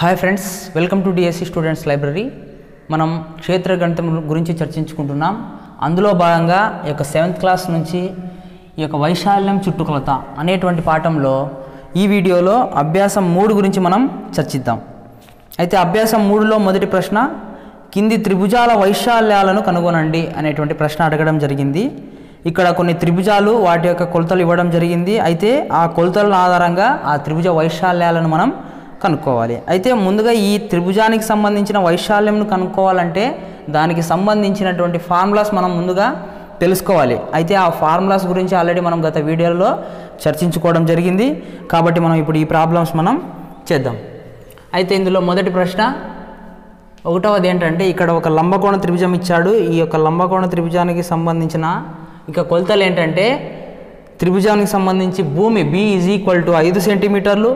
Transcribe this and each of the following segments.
Hi friends, welcome to DSC students library. మనం క్షేత్ర గణితం గురించి చర్చించుకుంటున్నాం. అందులో భాగంగా ఈ యొక్క 7th క్లాస్ నుంచి ఈ యొక్క వైశాల్యం చుట్టుకొలత అనేటువంటి పాఠంలో ఈ వీడియోలో అభ్యాసం 3 గురించి మనం చర్చిద్దాం. అయితే అభ్యాసం 3లో మొదటి ప్రశ్న, కింది త్రిభుజాల వైశాల్యాలను కనుగొనండి అనేటువంటి ప్రశ్న అడగడం జరిగింది. ఇక్కడ కొన్ని త్రిభుజాలు వాటి యొక్క కొలతలు ఇవ్వడం జరిగింది. అయితే ఆ కొలతల ఆధారంగా ఆ త్రిభుజ వైశాల్యాలను మనం కనుక్కోవాలి. అయితే ముందుగా ఈ త్రిభుజానికి సంబంధించిన వైశాల్యంను కనుక్కోవాలంటే దానికి సంబంధించినటువంటి ఫార్ములాస్ మనం ముందుగా తెలుసుకోవాలి. అయితే ఆ ఫార్ములాస్ గురించి ఆల్రెడీ మనం గత వీడియోలో చర్చించుకోవడం జరిగింది. కాబట్టి మనం ఇప్పుడు ఈ ప్రాబ్లమ్స్ మనం చేద్దాం. అయితే ఇందులో మొదటి ప్రశ్న 1వది ఏంటంటే, ఇక్కడ ఒక లంబకోణ త్రిభుజం ఇచ్చాడు. ఈ యొక్క లంబకోణ త్రిభుజానికి సంబంధించిన ఇక కొలతలు ఏంటంటే, త్రిభుజానికి సంబంధించి భూమి b = 5 సెంటీమీటర్లు,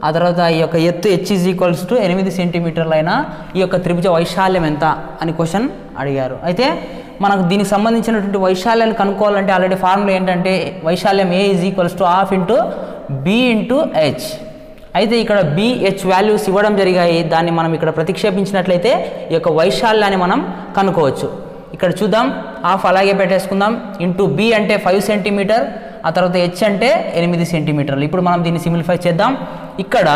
ఆ తర్వాత ఈ యొక్క ఎత్తు h = 8 సెంటీమీటర్లు అయినా ఈ యొక్క త్రిభుజ వైశాల్యం ఎంత అని క్వశ్చన్ అడిగారు. అయితే మనకు దీనికి సంబంధించినటువంటి వైశాల్యాన్ని కనుక్కోవాలంటే ఆల్రెడీ ఫార్ములా ఏంటంటే, వైశాల్యం a = ½ × b × h. అయితే ఇక్కడ b, h వాల్యూస్ ఇవ్వడం జరిగాయి. దాన్ని మనం ఇక్కడ ప్రతిక్షేపించినట్లయితే ఈ యొక్క వైశాల్యాన్ని మనం కనుక్కోవచ్చు. ఇక్కడ చూద్దాం, ½ అలాగే పెట్టేసుకుందాం. ఇంటూ b అంటే 5 సెంటీమీటర్, ఆ తర్వాత h అంటే 8 సెంటీమీటర్లు. ఇప్పుడు మనం దీన్ని సింప్లిఫై చేద్దాం. ఇక్కడ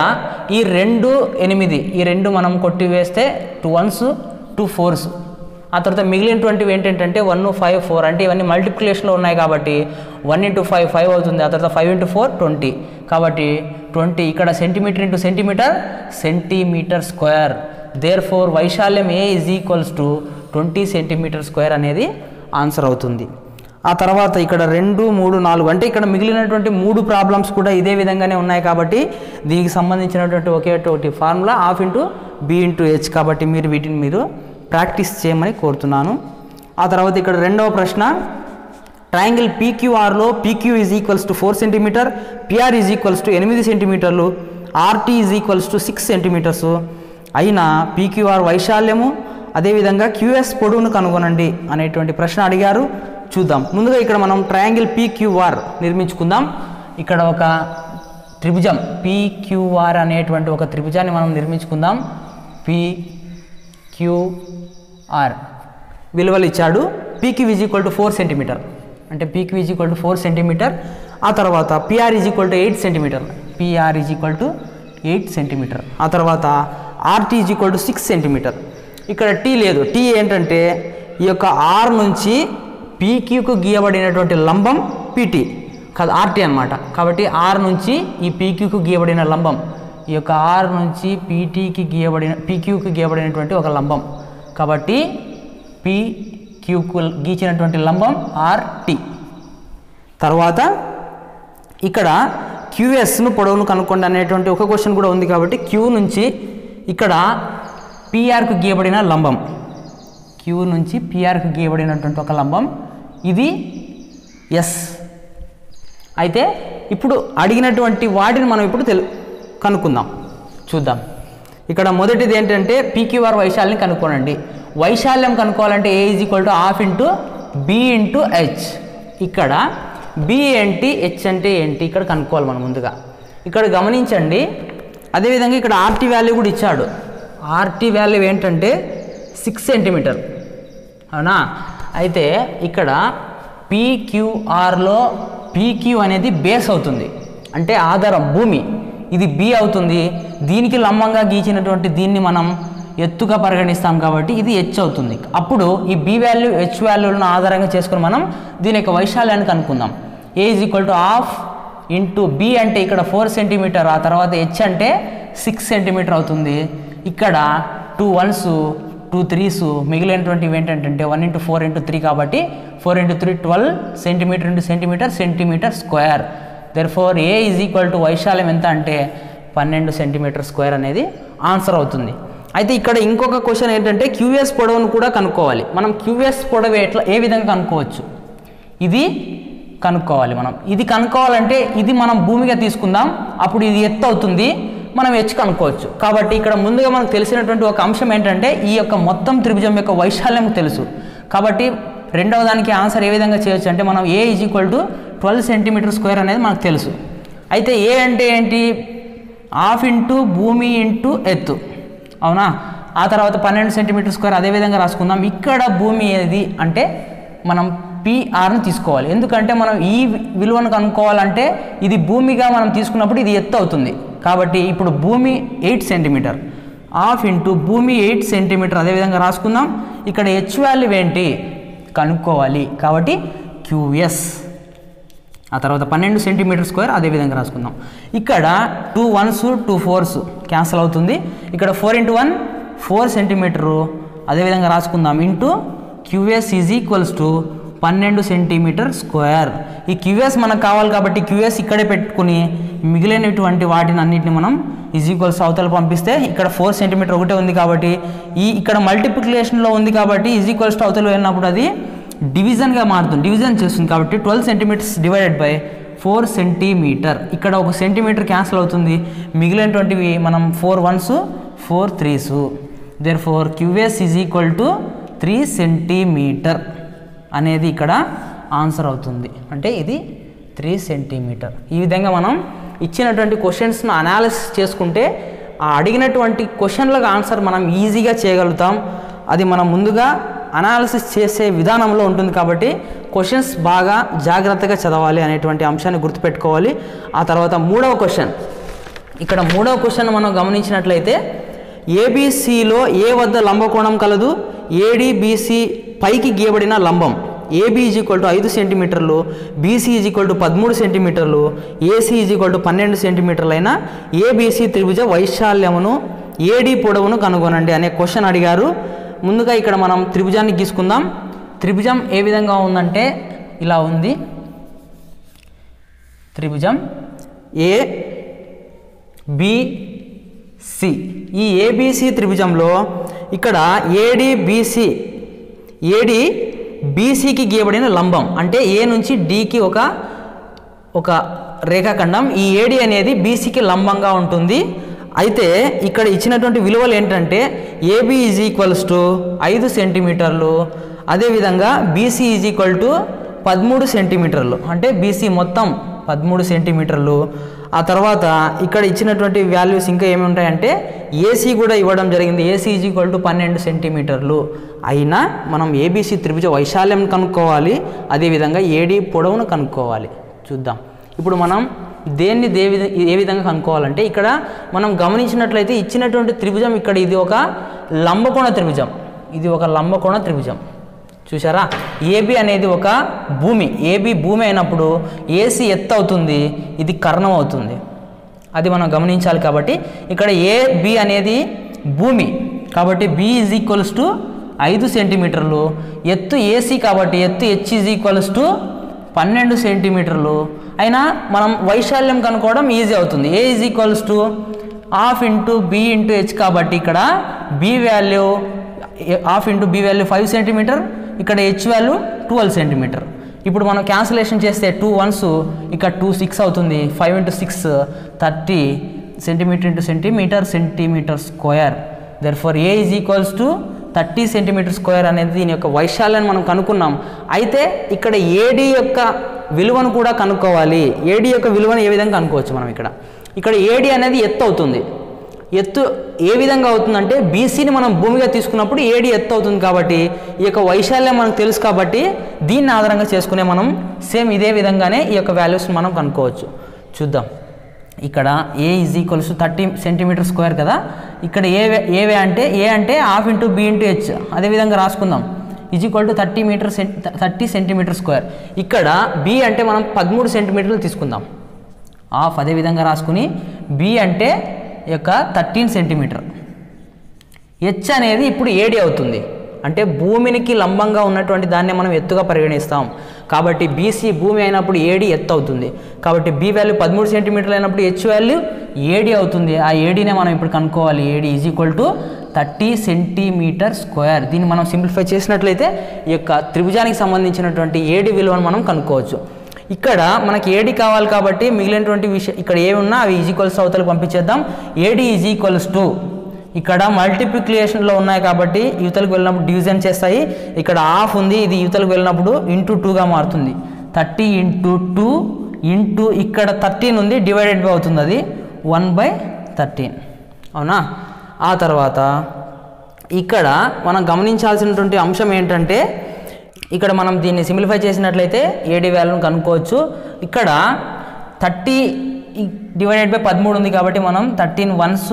ఈ 2 8 ఈ 2 మనం కొట్టివేస్తే 2 1s 2 4s, ఆ తర్వాత మిగిలినటువంటివి ఏంటంటే 1 5 4, అంటే ఇవన్నీ మల్టిప్లికేషన్లో ఉన్నాయి కాబట్టి 1 × 5 5 అవుతుంది, ఆ తర్వాత 5 × 4 20. కాబట్టి 20 ఇక్కడ centimetre into centimetre, centimetre square. Therefore వైశాల్యం a = 20 సెంటీమీటర్ స్క్వేర్ అనేది ఆన్సర్ అవుతుంది. ఆ తర్వాత ఇక్కడ 2 3 4, అంటే ఇక్కడ మిగిలినటువంటి 3 ప్రాబ్లమ్స్ కూడా ఇదే విధంగానే ఉన్నాయి కాబట్టి దీనికి సంబంధించినటువంటి ఒకే ఫార్ములా ½ × b × h. కాబట్టి వీటిని మీరు ప్రాక్టీస్ చేయమని కోరుతున్నాను. ఆ తర్వాత ఇక్కడ 2వ ప్రశ్న, ట్రయాంగిల్ PQRలో PQ = 4 సెంటీమీటర్, PR = 8 సెంటీమీటర్లు, RT = 6 సెంటీమీటర్స్ అయిన PQR వైశాల్యము అదేవిధంగా QS పొడవును కనుగొనండి అనేటువంటి ప్రశ్న అడిగారు. చూద్దాం. ముందుగా ఇక్కడ మనం ట్రయాంగిల్ PQR నిర్మించుకుందాం. ఇక్కడ ఒక త్రిభుజం PQR అనేటువంటి ఒక త్రిభుజాన్ని మనం నిర్మించుకుందాం. PQR విలువలు ఇచ్చాడు. PQ = 4 సెంటీమీటర్, అంటే PQ = 4 సెంటీమీటర్. ఆ తర్వాత PR = 8 సెంటీమీటర్, PR = 8 సెంటీమీటర్. ఆ తర్వాత RT = 6 సెంటీమీటర్. ఇక్కడ T లేదు. T ఏంటంటే ఈ యొక్క R నుంచి PQకు గీయబడినటువంటి లంబం PT కాదు, RT అన్నమాట. కాబట్టి R నుంచి ఈ PQకు గీయబడిన లంబం, ఈ యొక్క R నుంచి PQకు గీయబడినటువంటి ఒక లంబం. కాబట్టి PQకు గీచినటువంటి లంబం RT. తర్వాత ఇక్కడ QSను పొడవును కనుక్కోండి అనేటువంటి ఒక క్వశ్చన్ కూడా ఉంది. కాబట్టి Q నుంచి ఇక్కడ PRకు గీయబడిన లంబం, Q నుంచి PRకు గీయబడినటువంటి ఒక లంబం, ఇది S. అయితే ఇప్పుడు అడిగినటువంటి వాటిని మనం ఇప్పుడు కనుక్కుందాం. చూద్దాం. ఇక్కడ మొదటిది ఏంటంటే PQR వైశాల్యం కనుక్కోనండి. వైశాల్యం కనుక్కోవాలంటే a = ½ × b × h. ఇక్కడ b ఏంటి, h అంటే ఏంటి ఇక్కడ కనుక్కోవాలి మనం ముందుగా. ఇక్కడ గమనించండి. అదేవిధంగా ఇక్కడ RT వాల్యూ కూడా ఇచ్చాడు. RT వాల్యూ ఏంటంటే 6 సెంటీమీటర్, అవునా? అయితే ఇక్కడ PQRలో PQ అనేది బేస్ అవుతుంది, అంటే ఆధారం, భూమి. ఇది B అవుతుంది. దీనికి లంబంగా గీచినటువంటి దీన్ని మనం ఎత్తుగా పరిగణిస్తాం కాబట్టి ఇది h అవుతుంది. అప్పుడు ఈ B వాల్యూ h వాల్యూలను ఆధారంగా చేసుకుని మనం దీని యొక్క వైశాల్యాన్ని కనుక్కుందాం. a = ½ × b అంటే ఇక్కడ 4 సెంటీమీటర్, ఆ తర్వాత h అంటే 6 సెంటీమీటర్ అవుతుంది. ఇక్కడ 2 1s 2 3s, మిగిలినటువంటివి ఏంటంటే 1 × 4 × 3, కాబట్టి 4 × 3 12 centimetre × centimetre, centimetre square. Therefore a = వైశాల్యం ఎంత అంటే 12 సెంటీమీటర్ స్క్వేర్ అనేది ఆన్సర్ అవుతుంది. అయితే ఇక్కడ ఇంకొక క్వశ్చన్ ఏంటంటే QS పొడవును కూడా కనుక్కోవాలి. మనం QS పొడవు ఏ విధంగా కనుక్కోవచ్చు, ఇది కనుక్కోవాలి మనం. ఇది కనుక్కోవాలంటే ఇది మనం భూమిగా తీసుకుందాం, అప్పుడు ఇది ఎత్తు అవుతుంది, మనం h కనుక్కోవచ్చు. కాబట్టి ఇక్కడ ముందుగా మనకు తెలిసినటువంటి ఒక అంశం ఏంటంటే ఈ యొక్క మొత్తం త్రిభుజం యొక్క వైశాల్యం తెలుసు. కాబట్టి రెండవ దానికి ఆన్సర్ ఏ విధంగా చేయొచ్చు అంటే, మనం a = 12 సెంటీమీటర్ స్క్వేర్ అనేది మనకు తెలుసు. అయితే a అంటే ఏంటి, హాఫ్ ఇంటూ భూమి ఇంటూ ఎత్తు, అవునా. ఆ తర్వాత 12 సెంటీమీటర్ స్క్వేర్ అదేవిధంగా రాసుకుందాం. ఇక్కడ భూమి ఏది అంటే మనం పిఆర్ని తీసుకోవాలి. ఎందుకంటే మనం ఈ విలువను కనుక్కోవాలంటే ఇది భూమిగా మనం తీసుకున్నప్పుడు ఇది ఎత్తు అవుతుంది. కాబట్టి ఇప్పుడు భూమి 8 సెంటీమీటర్, హాఫ్ ఇంటూ భూమి 8 సెంటీమీటర్ అదేవిధంగా రాసుకుందాం. ఇక్కడ హెచ్ వాల్యూ ఏంటి కనుక్కోవాలి కాబట్టి క్యూఎస్. ఆ తర్వాత 12 సెంటీమీటర్ స్క్వేర్ అదేవిధంగా రాసుకుందాం. ఇక్కడ 2 1s 2 4s క్యాన్సిల్ అవుతుంది. ఇక్కడ 4 × 1 4 సెంటీమీటరు అదేవిధంగా రాసుకుందాం into QS is equals to 12 centimetre square. ఈ క్యూఎస్ మనకు కావాలి కాబట్టి క్యూఎస్ ఇక్కడే పెట్టుకుని మిగిలినటువంటి వాటిని అన్నింటిని మనం ఈజ్ ఈక్వల్స్ అవతల పంపిస్తే ఇక్కడ 4 సెంటీమీటర్ ఒకటే ఉంది కాబట్టి ఇక్కడ మల్టిప్లికేషన్లో ఉంది కాబట్టి ఈజ్ ఈక్వల్స్ టు అవతల వెళ్ళినప్పుడు అది డివిజన్గా మారుతుంది, డివిజన్ చేస్తుంది. కాబట్టి 12 సెంటీమీటర్స్ డివైడెడ్ బై 4 సెంటీమీటర్. ఇక్కడ 1 సెంటీమీటర్ క్యాన్సిల్ అవుతుంది. మిగిలినటువంటివి మనం 4 1s 4 3s. Therefore QS is equal to 3 centimetre అనేది ఇక్కడ ఆన్సర్ అవుతుంది. అంటే ఇది 3 సెంటీమీటర్. ఈ విధంగా మనం ఇచ్చినటువంటి క్వశ్చన్స్ను అనాలిసిస్ చేసుకుంటే ఆ అడిగినటువంటి క్వశ్చన్లకు ఆన్సర్ మనం ఈజీగా చేయగలుగుతాం. అది మనం ముందుగా అనాలిసిస్ చేసే విధానంలో ఉంటుంది కాబట్టి క్వశ్చన్స్ బాగా జాగ్రత్తగా చదవాలి అనేటువంటి అంశాన్ని గుర్తుపెట్టుకోవాలి. ఆ తర్వాత మూడవ క్వశ్చన్, ఇక్కడ మూడవ క్వశ్చన్ మనం గమనించినట్లయితే ఏబిసిలో ఏ వద్ద లంబకోణం కలదు, ఏడిబిసి పైకి గీయబడిన లంబం ఏబి ఈజ్ ఈక్వల్ టు 5 సెంటీమీటర్లు, బీసీ ఈజ్ ఈక్వల్ టు 13 సెంటీమీటర్లు, ఏసీ ఈజ్ ఈక్వల్ టు 12 సెంటీమీటర్లు అయిన ఏబిసి త్రిభుజ వైశాల్యమును ఏడి పొడవును కనుగొనండి అనే క్వశ్చన్ అడిగారు. ముందుగా ఇక్కడ మనం త్రిభుజాన్ని గీసుకుందాం. త్రిభుజం ఏ విధంగా ఉందంటే ఇలా ఉంది. త్రిభుజం ఏబిసి. ఈ ఏబిసి త్రిభుజంలో ఇక్కడ ఏడి బీసీకి గీయబడిన లంబం అంటే ఏ నుంచి డికి ఒక రేఖాఖండం. ఈ ఏడి అనేది బీసీకి లంబంగా ఉంటుంది. అయితే ఇక్కడ ఇచ్చినటువంటి విలువలు ఏంటంటే ఏబి ఈజ్ ఈక్వల్స్ టు 5 సెంటీమీటర్లు, అదేవిధంగా బీసీ ఈజ్ ఈక్వల్ టు 13 సెంటీమీటర్లు, అంటే బీసీ మొత్తం 13 సెంటీమీటర్లు. ఆ తర్వాత ఇక్కడ ఇచ్చినటువంటి వాల్యూస్ ఇంకా ఏమి ఉంటాయంటే ఏసీ కూడా ఇవ్వడం జరిగింది. ఏసీ ఈజ్ ఈక్వల్ టు 12 సెంటీమీటర్లు. అయినా మనం ఏబీసీ త్రిభుజ వైశాల్యం కనుక్కోవాలి, అదేవిధంగా ఏడి పొడవును కనుక్కోవాలి. చూద్దాం ఇప్పుడు మనం దేన్ని ఏ విధంగా కనుక్కోవాలంటే ఇక్కడ మనం గమనించినట్లయితే ఇచ్చినటువంటి త్రిభుజం ఇక్కడ ఇది ఒక లంబకోణ త్రిభుజం, ఇది ఒక లంబకోణ త్రిభుజం. చూసారా, ఏబి అనేది ఒక భూమి, ఏబి భూమి అయినప్పుడు ఏసీ ఎత్తు అవుతుంది, ఇది కర్ణం అవుతుంది, అది మనం గమనించాలి. కాబట్టి ఇక్కడ ఏబి అనేది భూమి కాబట్టి బి ఈజ్ ఈక్వల్స్ టు 5 సెంటీమీటర్లు, ఎత్తు ఏసీ కాబట్టి ఎత్తు హెచ్ ఈజ్ ఈక్వల్స్ టు 12 సెంటీమీటర్లు. అయినా మనం వైశాల్యం కనుక్కోవడం ఈజీ అవుతుంది. A is equals to half into B into H కాబట్టి ఇక్కడ B value half into B value 5 centimetre, ఇక్కడ హెచ్ వాల్యూ 12 సెంటీమీటర్. ఇప్పుడు మనం క్యాన్సిలేషన్ చేస్తే 2 1s ఇక్కడ 2 6 అవుతుంది. 5 × 6 30 centimetre into centimetre square. Therefore A is equals to 30 centimetre square అనేది దీని యొక్క వైశాల్యాన్ని మనం కనుక్కున్నాం. అయితే ఇక్కడ ఏడి యొక్క విలువను కూడా కనుక్కోవాలి. ఏడి యొక్క విలువను ఏ విధంగా కనుక్కోవచ్చు మనం ఇక్కడ ఏడి అనేది ఎత్తు అవుతుంది. ఎత్తు ఏ విధంగా అవుతుందంటే బీసీని మనం భూమిగా తీసుకున్నప్పుడు ఏడి ఎత్తు అవుతుంది కాబట్టి ఈ యొక్క వైశాల్యం మనకు తెలుసు కాబట్టి దీన్ని ఆధారంగా చేసుకునే మనం సేమ్ ఇదే విధంగానే ఈ యొక్క వాల్యూస్ని మనం కనుక్కోవచ్చు. చూద్దాం ఇక్కడ A is equals 30 centimetre square కదా, ఇక్కడ ఏ అంటే half into B into H అదేవిధంగా రాసుకుందాం is equal to 30 centimetre square. ఇక్కడ బి అంటే మనం 13 సెంటీమీటర్లు తీసుకుందాం, హాఫ్ అదేవిధంగా రాసుకుని బి అంటే యొక్క 13 సెంటీమీటర్, హెచ్ అనేది ఇప్పుడు ఏడి అవుతుంది అంటే భూమికి లంబంగా ఉన్నటువంటి దాన్ని మనం ఎత్తుగా పరిగణిస్తాం కాబట్టి బీసీ భూమి అయినప్పుడు ఏడి ఎత్తు అవుతుంది కాబట్టి బి వాల్యూ 13 సెంటీమీటర్లు అయినప్పుడు హెచ్ వాల్యూ ఏడి అవుతుంది. ఆ ఏడీనే మనం ఇప్పుడు కనుక్కోవాలి. AD is equal to 30 centimetre square. దీన్ని మనం సింప్లిఫై చేసినట్లయితే ఈ యొక్క త్రిభుజానికి సంబంధించినటువంటి ఏడి విలువను మనం కనుక్కోవచ్చు. ఇక్కడ మనకి ఏడి కావాలి కాబట్టి మిగిలినటువంటి విషయం ఇక్కడ ఏమి ఉన్నా అవి ఈజ్ ఈక్వల్స్ అవతలకు పంపించేద్దాం. ఏడి ఈజ్ ఈక్వల్స్ టు ఇక్కడ మల్టిప్లికేషన్లో ఉన్నాయి కాబట్టి యువతలకు వెళ్ళినప్పుడు డివిజన్ చేస్తాయి. ఇక్కడ హాఫ్ ఉంది, ఇది యువతలకు వెళ్ళినప్పుడు ఇంటూ 2గా మారుతుంది. 30 × 2 ఇంటూ ఇక్కడ 13 ఉంది డివైడెడ్ బై అవుతుంది, అది 1/3 13. అవునా? ఆ తర్వాత ఇక్కడ మనం గమనించాల్సినటువంటి అంశం ఏంటంటే ఇక్కడ మనం దీన్ని సింప్లిఫై చేసినట్లయితే ఏడీ వాల్యూను కనుక్కోవచ్చు. ఇక్కడ 30 డివైడెడ్ బై 13 ఉంది కాబట్టి మనం 13 1s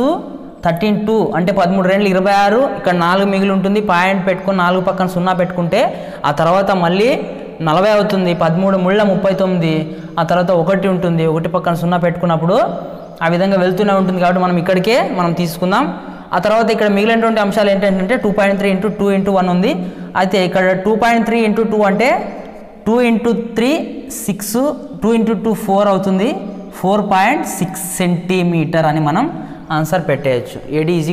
13 2 అంటే 13 2 26. ఇక్కడ 4 మిగిలి ఉంటుంది. పాయింట్ పెట్టుకొని 4 పక్కన 0 పెట్టుకుంటే ఆ తర్వాత మళ్ళీ 40 అవుతుంది. 13 ముళ్ళ 39. ఆ తర్వాత 1 ఉంటుంది. 1 పక్కన 0 పెట్టుకున్నప్పుడు ఆ విధంగా వెళ్తూనే ఉంటుంది కాబట్టి మనం ఇక్కడికే మనం తీసుకుందాం. ఆ తర్వాత ఇక్కడ మిగిలినటువంటి అంశాలు ఏంటంటే 2.3 × 2 × 1 ఉంది. అయితే ఇక్కడ 2.3 × 2 అంటే 2 × 3 6, 2 × 2 4 అవుతుంది. 4.6 సెంటీమీటర్ అని మనం ఆన్సర్ పెట్టేయచ్చు. AD =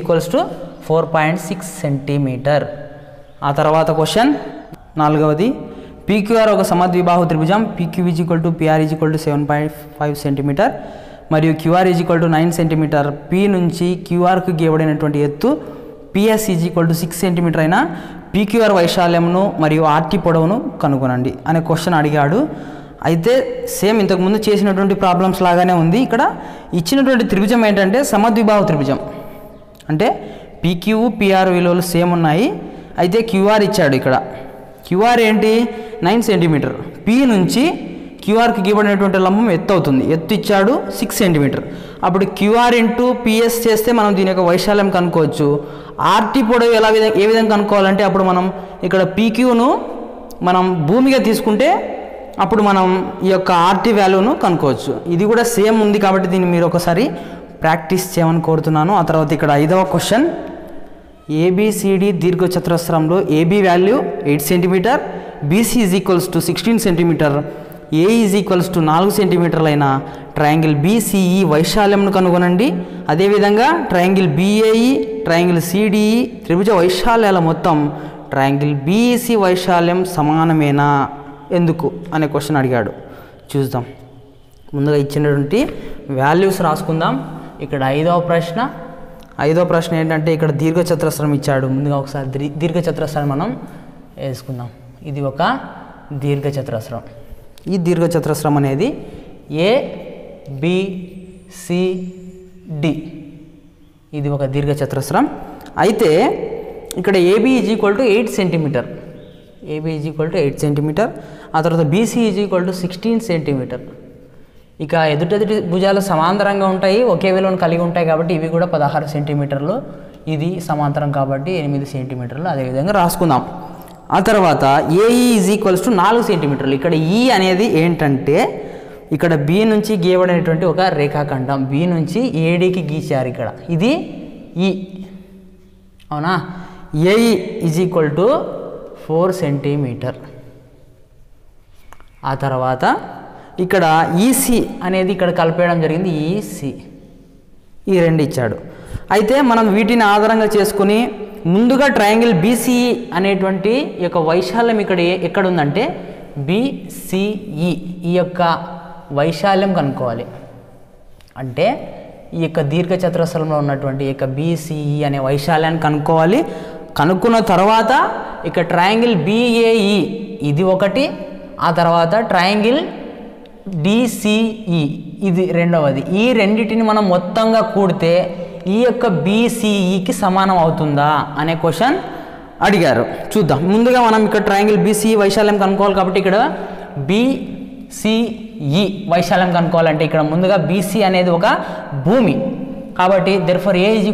4.6 centimetre. ఆ తర్వాత క్వశ్చన్ 4వది, PQR ఒక సమద్విబాహు త్రిభుజం. PQ = PR = 7.5 సెంటీమీటర్ మరియు QR = 9 సెంటీమీటర్. P నుంచి QRకు గీయబడినటువంటి ఎత్తు PS = 6 సెంటీమీటర్ అయిన PQR వైశాల్యమును మరియు RT పొడవును కనుగొనండి అనే క్వశ్చన్ అడిగాడు. అయితే సేమ్ ఇంతకుముందు చేసినటువంటి ప్రాబ్లమ్స్ లాగానే ఉంది. ఇక్కడ ఇచ్చినటువంటి త్రిభుజం ఏంటంటే సమద్విబాహు త్రిభుజం. అంటే PQ PR విలువలు సేమ్ ఉన్నాయి. అయితే QR ఇచ్చాడు. ఇక్కడ QR ఏంటి? 9 సెంటీమీటర్. P నుంచి QRకి గీయబడినటువంటి లంబం ఎత్తు అవుతుంది. ఎత్తు ఇచ్చాడు 6 సెంటీమీటర్. అప్పుడు QR × PS చేస్తే మనం దీని యొక్క వైశాల్యం కనుక్కోవచ్చు. RT పొడవు ఏ విధంగా కనుక్కోవాలంటే అప్పుడు మనం ఇక్కడ PQను మనం భూమిగా తీసుకుంటే అప్పుడు మనం ఈ యొక్క RT వాల్యూను కనుక్కోవచ్చు. ఇది కూడా సేమ్ ఉంది కాబట్టి దీన్ని మీరు ఒకసారి ప్రాక్టీస్ చేయమని కోరుతున్నాను. ఆ తర్వాత ఇక్కడ 5వ క్వశ్చన్, ABCD దీర్ఘచతురస్రంలో AB value 8 centimetre, BC = 16 centimetre, AE = 4 సెంటీమీటర్లు అయిన ట్రయాంగిల్ BCE వైశాల్యంను కనుగొనండి. అదేవిధంగా ట్రయాంగిల్ BAE, ట్రయాంగిల్ CDE త్రిభుజ వైశాల్యాల మొత్తం ట్రయాంగిల్ BEC వైశాల్యం సమానమేనా, ఎందుకు అనే క్వశ్చన్ అడిగాడు. చూద్దాం. ముందుగా ఇచ్చినటువంటి వాల్యూస్ రాసుకుందాం. ఇక్కడ 5వ ప్రశ్న ఏంటంటే ఇక్కడ దీర్ఘచతురస్రం ఇచ్చాడు. ముందుగా ఒకసారి దీర్ఘచతురస్రాన్ని మనం వేసుకుందాం. ఇది ఒక దీర్ఘచతురస్రం. ఈ దీర్ఘచతురస్రం అనేది ABCD. ఇది ఒక దీర్ఘచతురస్రం. అయితే ఇక్కడ AB = 8 సెంటీమీటర్. AB = 8 centimetre. ఆ తర్వాత BC = 16 సెంటీమీటర్. ఇక ఎదుటి భుజాలు సమాంతరంగా ఉంటాయి, ఒకే విలువను కలిగి ఉంటాయి కాబట్టి ఇవి కూడా 16 సెంటీమీటర్లు. ఇది సమాంతరం కాబట్టి 8 సెంటీమీటర్లు. అదేవిధంగా రాసుకుందాం. ఆ తర్వాత AE = 4 సెంటీమీటర్లు. ఇక్కడ E అనేది ఏంటంటే ఇక్కడ B నుంచి గీయబడినటువంటి ఒక రేఖాఖండం. B నుంచి ADకి గీశారు. ఇక్కడ ఇది E. అవునా? AE = 4 centimetre. ఆ తర్వాత ఇక్కడ EC అనేది ఇక్కడ కలిపేయడం జరిగింది. EC ఈ రెండు ఇచ్చాడు. అయితే మనం వీటిని ఆధారంగా చేసుకుని ముందుగా ట్రయాంగిల్ BCE అనేటువంటి యొక్క వైశాల్యం ఇక్కడ ఎక్కడ ఉందంటే BCE ఈ యొక్క వైశాల్యం కనుక్కోవాలి. అంటే ఈ యొక్క దీర్ఘచతురస్రంలో ఉన్నటువంటి ఈ యొక్క BCE అనే వైశాల్యాన్ని కనుక్కోవాలి. కనుక్కున్న తర్వాత ఇక ట్రయాంగిల్ BAE ఇది ఒకటి, ఆ తర్వాత ట్రయాంగిల్ DCE ఇది రెండవది. ఈ రెండింటిని మనం మొత్తంగా కూడితే ఈ యొక్క BCEకి సమానం అవుతుందా అనే క్వశ్చన్ అడిగారు. చూద్దాం. ముందుగా మనం ఇక్కడ ట్రయాంగిల్ BCE వైశాల్యం కనుక్కోవాలి కాబట్టి ఇక్కడ BCE వైశాల్యం కనుక్కోవాలంటే ఇక్కడ ముందుగా BC అనేది ఒక భూమి కాబట్టి therefore A = ½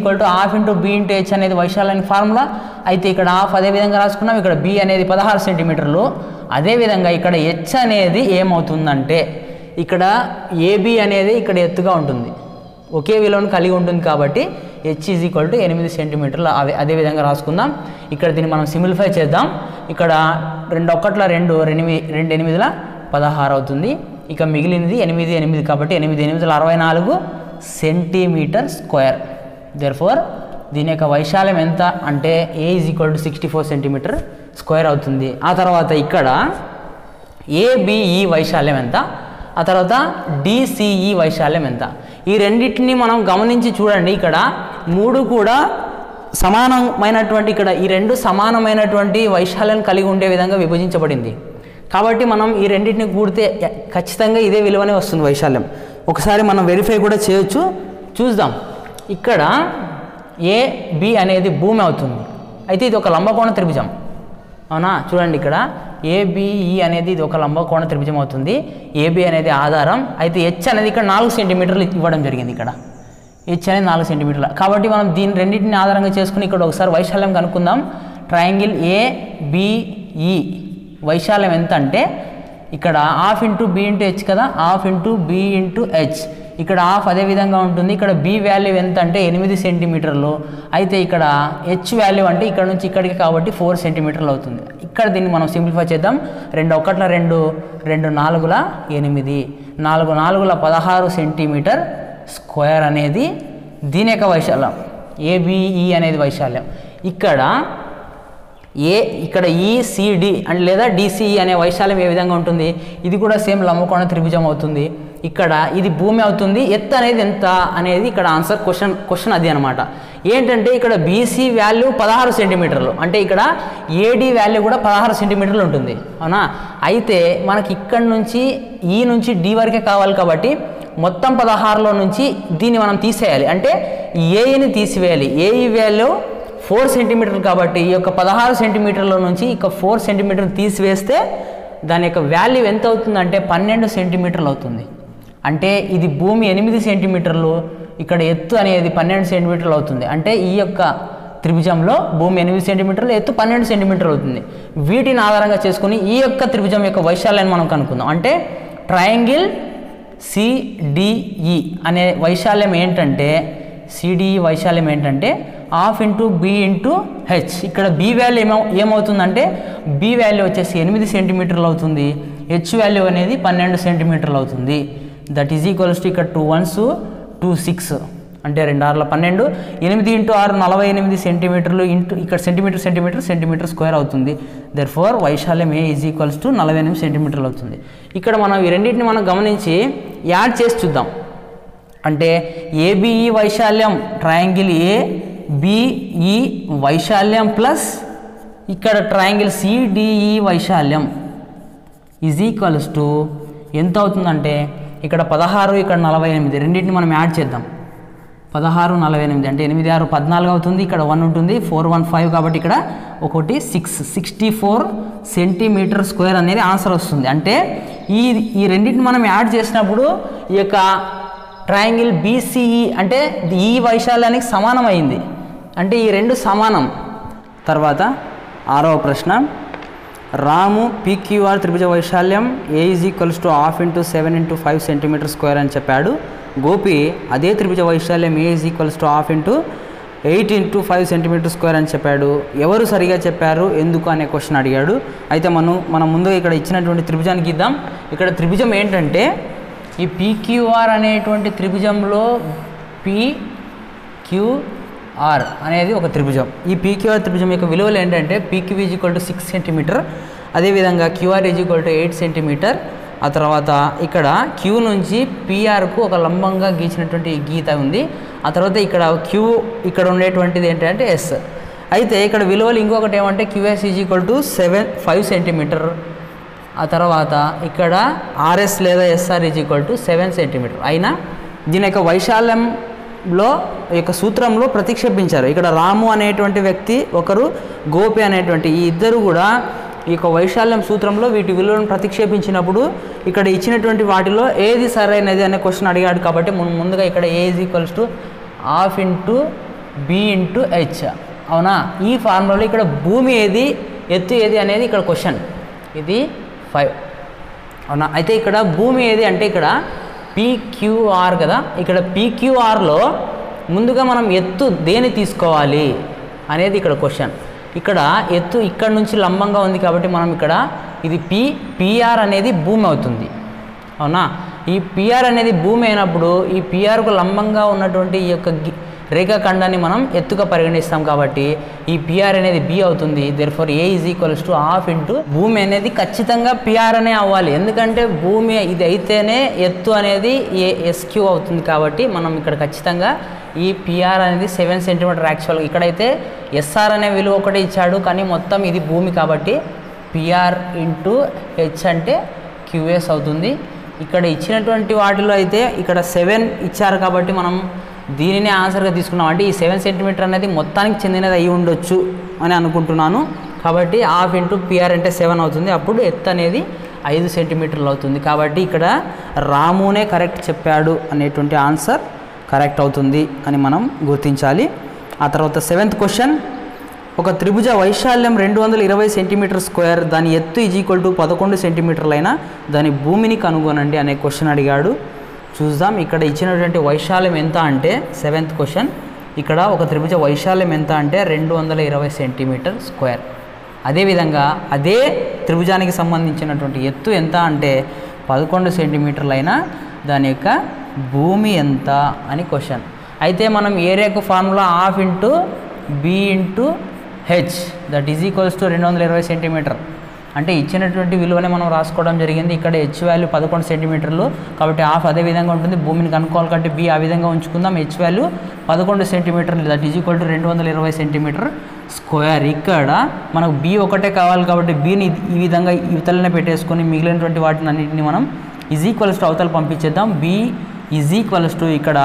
× B × H అనేది వైశాల్యానికి ఫార్ములా. అయితే ఇక్కడ ½ అదేవిధంగా రాసుకున్నాం. ఇక్కడ B అనేది 16 సెంటీమీటర్లు. అదేవిధంగా ఇక్కడ H అనేది ఏమవుతుందంటే ఇక్కడ AB అనేది ఇక్కడ ఎత్తుగా ఉంటుంది, ఒకే విలువను కలిగి ఉంటుంది కాబట్టి H = 8 సెంటీమీటర్లు. అదేవిధంగా రాసుకుందాం. ఇక్కడ దీన్ని మనం సింప్లిఫై చేద్దాం. ఇక్కడ 2 1 2 2 8 16 అవుతుంది. ఇక మిగిలినది 8 8 కాబట్టి 8 8 64 సెంటీమీటర్ స్క్వేర్. దేర్ఫోర్ దీని యొక్క వైశాల్యం ఎంత అంటే A = 64 సెంటీమీటర్ స్క్వేర్ అవుతుంది. ఆ తర్వాత ఇక్కడ ABE వైశాల్యం ఎంత, ఆ తర్వాత DCE వైశాల్యం ఎంత, ఈ రెండింటిని మనం గమనించి చూడండి. ఇక్కడ మూడు కూడా సమానమైనటువంటి ఇక్కడ ఈ రెండు సమానమైనటువంటి వైశాల్యాన్ని కలిగి ఉండే విధంగా విభజించబడింది కాబట్టి మనం ఈ రెండింటిని కూడితే ఖచ్చితంగా ఇదే విలువనే వస్తుంది వైశాల్యం. ఒకసారి మనం వెరిఫై కూడా చేయొచ్చు. చూద్దాం. ఇక్కడ ఏబి అనేది భూమి అవుతుంది. అయితే ఇది ఒక లంబకోణ త్రిభుజం, అవునా? చూడండి, ఇక్కడ ఏబిఈ అనేది ఇది ఒక లంబకోణ త్రిభుజం అవుతుంది. ఏబి అనేది ఆధారం. అయితే హెచ్ అనేది ఇక్కడ 4 సెంటీమీటర్లు ఇవ్వడం జరిగింది. ఇక్కడ హెచ్ అనేది 4 సెంటీమీటర్లు. కాబట్టి మనం దీని రెండింటిని ఆధారంగా చేసుకుని ఇక్కడ ఒకసారి వైశాల్యం కనుక్కుందాం. ట్రయాంగిల్ ఏబిఈ వైశాల్యం ఎంత అంటే ఇక్కడ half into B into H కదా, half into B into H. ఇక్కడ హాఫ్ అదే విధంగా ఉంటుంది. ఇక్కడ బి వాల్యూ ఎంత అంటే 8 సెంటీమీటర్లు. అయితే ఇక్కడ హెచ్ వాల్యూ అంటే ఇక్కడ నుంచి ఇక్కడికి కాబట్టి 4 సెంటీమీటర్లు అవుతుంది. ఇక్కడ దీన్ని మనం సింప్లిఫై చేద్దాం. 2 1 2 2 4 8 4 4 16 సెంటీమీటర్ స్క్వేర్ అనేది దీని యొక్క వైశాల్యం. ఏబిఈ అనేది వైశాల్యం. ఇక్కడ ఈసిడి అంటే లేదా డిసిఈ అనే వైశాల్యం ఏ విధంగా ఉంటుంది? ఇది కూడా సేమ్ లంబకోణ త్రిభుజం అవుతుంది. ఇక్కడ ఇది భూమి అవుతుంది. ఎత్తు అనేది ఎంత అనేది ఇక్కడ ఆన్సర్ క్వశ్చన్ అది అనమాట. ఏంటంటే ఇక్కడ బీసీ వాల్యూ 16 సెంటీమీటర్లు, అంటే ఇక్కడ ఏడి వాల్యూ కూడా 16 సెంటీమీటర్లు ఉంటుంది, అవునా? అయితే మనకి ఇక్కడ నుంచి ఈ నుంచి డి వరకే కావాలి కాబట్టి మొత్తం 16లో నుంచి దీన్ని మనం తీసేయాలి. అంటే ఏని తీసివేయాలి. ఏఈ వాల్యూ 4 సెంటీమీటర్లు కాబట్టి ఈ యొక్క 16 సెంటీమీటర్ల నుంచి ఇక 4 సెంటీమీటర్లు తీసివేస్తే దాని యొక్క వాల్యూ ఎంత అవుతుందంటే 12 సెంటీమీటర్లు అవుతుంది. అంటే ఇది భూమి 8 సెంటీమీటర్లు, ఇక్కడ ఎత్తు అనేది 12 సెంటీమీటర్లు అవుతుంది. అంటే ఈ యొక్క త్రిభుజంలో భూమి 8 సెంటీమీటర్లు, ఎత్తు 12 సెంటీమీటర్లు అవుతుంది. వీటిని ఆధారంగా చేసుకుని ఈ యొక్క త్రిభుజం యొక్క వైశాల్యాన్ని మనం కనుక్కుందాం. అంటే ట్రయాంగిల్ సిడిఈ అనే వైశాల్యం ఏంటంటే సిడిఈ వైశాల్యం ఏంటంటే half into B into H. ఇక్కడ బి వాల్యూ ఏమవుతుందంటే బి వాల్యూ వచ్చేసి 8 సెంటీమీటర్లు అవుతుంది. హెచ్ వాల్యూ అనేది 12 సెంటీమీటర్లు అవుతుంది. దట్ ఈజ్ ఈక్వల్స్ టు ఇక్కడ 2 1s 2 6 అంటే 2 6 12 8 ఇంటూ 6 48 సెంటీమీటర్లు ఇంటూ ఇక్కడ సెంటీమీటర్ స్క్వేర్ అవుతుంది. దెర్ఫోర్ వైశాల్యం ఏ ఈజ్ ఈక్వల్స్ టు 48 సెంటీమీటర్లు అవుతుంది. ఇక్కడ మనం ఈ రెండింటిని మనం గమనించి యాడ్ చేసి చూద్దాం. అంటే ఏబిఈ వైశాల్యం ట్రయాంగిల్ ఏబిఈ వైశాల్యం ప్లస్ ఇక్కడ ట్రయాంగిల్ సిడిఈ వైశాల్యం ఈజ్ ఈక్వల్స్ టు ఎంత అవుతుందంటే ఇక్కడ 16 ఇక్కడ 48 రెండింటిని మనం యాడ్ చేద్దాం. 16 48 అంటే 8 6 14 అవుతుంది. ఇక్కడ 1 ఉంటుంది, 4 1 5 కాబట్టి ఇక్కడ ఒకటి 64 సెంటీమీటర్ స్క్వేర్ అనేది ఆన్సర్ వస్తుంది. అంటే ఈ రెండింటిని మనం యాడ్ చేసినప్పుడు ఈ యొక్క ట్రయాంగిల్ బీసీఈ అంటే ఈ వైశాల్యానికి సమానమైంది. అంటే ఈ రెండు సమానం. తర్వాత 6వ ప్రశ్న, రాము పీక్యూఆర్ త్రిభుజ వైశాల్యం A is equals to half into 7 into 5 centimetre square అని చెప్పాడు. గోపి అదే త్రిభుజ వైశాల్యం A is equals to half into 8 into 5 centimetre square అని చెప్పాడు. ఎవరు సరిగా చెప్పారు, ఎందుకు అనే క్వశ్చన్ అడిగాడు. అయితే మనం ముందుగా ఇక్కడ ఇచ్చినటువంటి త్రిభుజానికి ఇద్దాం. ఇక్కడ త్రిభుజం ఏంటంటే ఈ పీక్యూఆర్ అనేటువంటి త్రిభుజంలో పీక్యూఆర్ అనేది ఒక త్రిభుజం. ఈ పీక్యూఆర్ త్రిభుజం యొక్క విలువలు ఏంటంటే PQ is equal to 6 centimetre, అదేవిధంగా QR is equal to 8 centimetre. ఆ తర్వాత ఇక్కడ క్యూ నుంచి పీఆర్కు ఒక లంబంగా గీచినటువంటి గీత ఉంది. ఆ తర్వాత ఇక్కడ క్యూ ఇక్కడ ఉండేటువంటిది ఏంటంటే ఎస్. అయితే ఇక్కడ విలువలు ఇంకొకటి ఏమంటే QS is equal to 5 centimetre. ఆ తర్వాత ఇక్కడ ఆర్ఎస్ లేదా SR is equal to 7 centimetre. అయినా దీని యొక్క వైశాల్యంలో యొక్క సూత్రంలో ప్రతిక్షేపించారు. ఇక్కడ రాము అనేటువంటి వ్యక్తి ఒకరు, గోపి అనేటువంటి ఈ ఇద్దరు కూడా ఈ యొక్క వైశాల్యం సూత్రంలో వీటి విలువలను ప్రతిక్షేపించినప్పుడు ఇక్కడ ఇచ్చినటువంటి వాటిలో ఏది సరైనది అనే క్వశ్చన్ అడిగాడు. కాబట్టి ముందుగా ఇక్కడ A is equals to half into B into H. అవునా? ఈ ఫార్ములాలో ఇక్కడ భూమి ఏది, ఎత్తు ఏది అనేది ఇక్కడ క్వశ్చన్. ఇది 5. అవునా? అయితే ఇక్కడ భూమి ఏది అంటే ఇక్కడ పీక్యూఆర్ కదా. ఇక్కడ పీక్యూఆర్లో ముందుగా మనం ఎత్తు దేని తీసుకోవాలి అనేది ఇక్కడ క్వశ్చన్. ఇక్కడ ఎత్తు ఇక్కడ నుంచి లంబంగా ఉంది కాబట్టి మనం ఇక్కడ ఇది పిఆర్ అనేది భూమి అవుతుంది. అవునా? ఈ పిఆర్ అనేది భూమి అయినప్పుడు ఈ పిఆర్కు లంబంగా ఉన్నటువంటి ఈ యొక్క రేఖాఖండాన్ని మనం ఎత్తుగా పరిగణిస్తాం కాబట్టి ఈ పిఆర్ అనేది బి అవుతుంది. Therefore A is equals to half into భూమి అనేది ఖచ్చితంగా పిఆర్ అనే అవ్వాలి. ఎందుకంటే భూమి ఇది అయితేనే ఎత్తు అనేది ఎస్క్యూ అవుతుంది. కాబట్టి మనం ఇక్కడ ఖచ్చితంగా ఈ పిఆర్ అనేది 7 సెంటీమీటర్ యాక్చువల్గా. ఇక్కడైతే ఎస్ఆర్ అనే విలువ ఒకటే ఇచ్చాడు, కానీ మొత్తం ఇది భూమి కాబట్టి పిఆర్ ఇంటూ హెచ్ అంటే క్యూఎస్ అవుతుంది. ఇక్కడ ఇచ్చినటువంటి వాటిలో అయితే ఇక్కడ 7 ఇచ్చారు కాబట్టి మనం దీనినే ఆన్సర్గా తీసుకున్నాం. అంటే ఈ 7 సెంటీమీటర్ అనేది మొత్తానికి చెందినది అయి ఉండొచ్చు అని అనుకుంటున్నాను. కాబట్టి హాఫ్ ఇంటూ పిఆర్ అంటే 7 అవుతుంది. అప్పుడు ఎత్తు అనేది 5 సెంటీమీటర్లు అవుతుంది. కాబట్టి ఇక్కడ రామునే కరెక్ట్ చెప్పాడు అనేటువంటి ఆన్సర్ కరెక్ట్ అవుతుంది అని మనం గుర్తించాలి. ఆ తర్వాత 7th క్వశ్చన్, ఒక త్రిభుజ వైశాల్యం 220 సెంటీమీటర్ స్క్వేర్, దాని ఎత్తు ఈజ్ ఈక్వల్ టు 11 సెంటీమీటర్లైన దాని భూమిని కనుగొనండి అనే క్వశ్చన్ అడిగాడు. చూద్దాం. ఇక్కడ ఇచ్చినటువంటి వైశాల్యం ఎంత అంటే 7th క్వశ్చన్, ఇక్కడ ఒక త్రిభుజ వైశాల్యం ఎంత అంటే 220 సెంటీమీటర్ స్క్వేర్. అదేవిధంగా అదే త్రిభుజానికి సంబంధించినటువంటి ఎత్తు ఎంత అంటే 11 సెంటీమీటర్లైన దాని యొక్క భూమి ఎంత అని క్వశ్చన్. అయితే మనం ఏరియాకు formula half into B into H that is equals to 220 centimetre. అంటే ఇచ్చినటువంటి విలువనే మనం రాసుకోవడం జరిగింది. ఇక్కడ హెచ్ వాల్యూ 11 సెంటీమీటర్లు కాబట్టి హాఫ్ అదే విధంగా ఉంటుంది. భూమిని కనుక్కోవాలి కాబట్టి బి ఆ విధంగా ఉంచుకుందాం. హెచ్ వాల్యూ 11 సెంటీమీటర్లు that is equal to 220 centimetre square. ఇక్కడ మనకు బి ఒకటే కావాలి కాబట్టి బిని ఈ విధంగా ఇవతలనే పెట్టేసుకొని మిగిలినటువంటి వాటిని అన్నింటినీ మనం ఈజ్ ఈక్వల్స్ టు అవతల పంపించేద్దాం. బి ఈజ్ ఈక్వల్స్ టు ఇక్కడ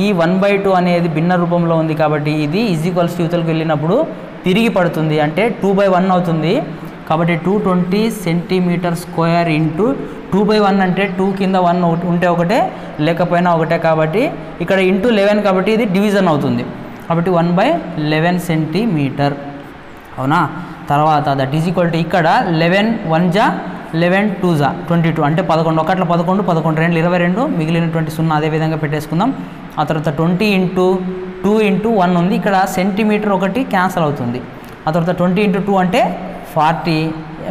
ఈ 1/2 అనేది భిన్న రూపంలో ఉంది కాబట్టి ఇది ఈజ్ ఈక్వల్స్ టు యువతలకు వెళ్ళినప్పుడు తిరిగి పడుతుంది. అంటే 2/1 అవుతుంది. కాబట్టి 220 సెంటీమీటర్ స్క్వేర్ ఇంటూ 2/1 అంటే 2 కింద 1 ఉంటే ఒకటే లేకపోయినా ఒకటే కాబట్టి ఇక్కడ ఇంటూ 11 కాబట్టి ఇది డివిజన్ అవుతుంది. కాబట్టి 1/11 సెంటీమీటర్ అవునా. తర్వాత దట్ ఈజ్ ఈక్వల్ టు ఇక్కడ 11 1 జా 11 2 జా 22 అంటే 11 ఒకట్ల 11 11 2 22 మిగిలినటువంటి 0 అదేవిధంగా పెట్టేసుకుందాం. ఆ తర్వాత 20 ఇంటూ 2 ఇంటూ 1 ఉంది. ఇక్కడ సెంటీమీటర్ ఒకటి క్యాన్సల్ అవుతుంది. ఆ తర్వాత 20 ఇంటూ 2 అంటే 40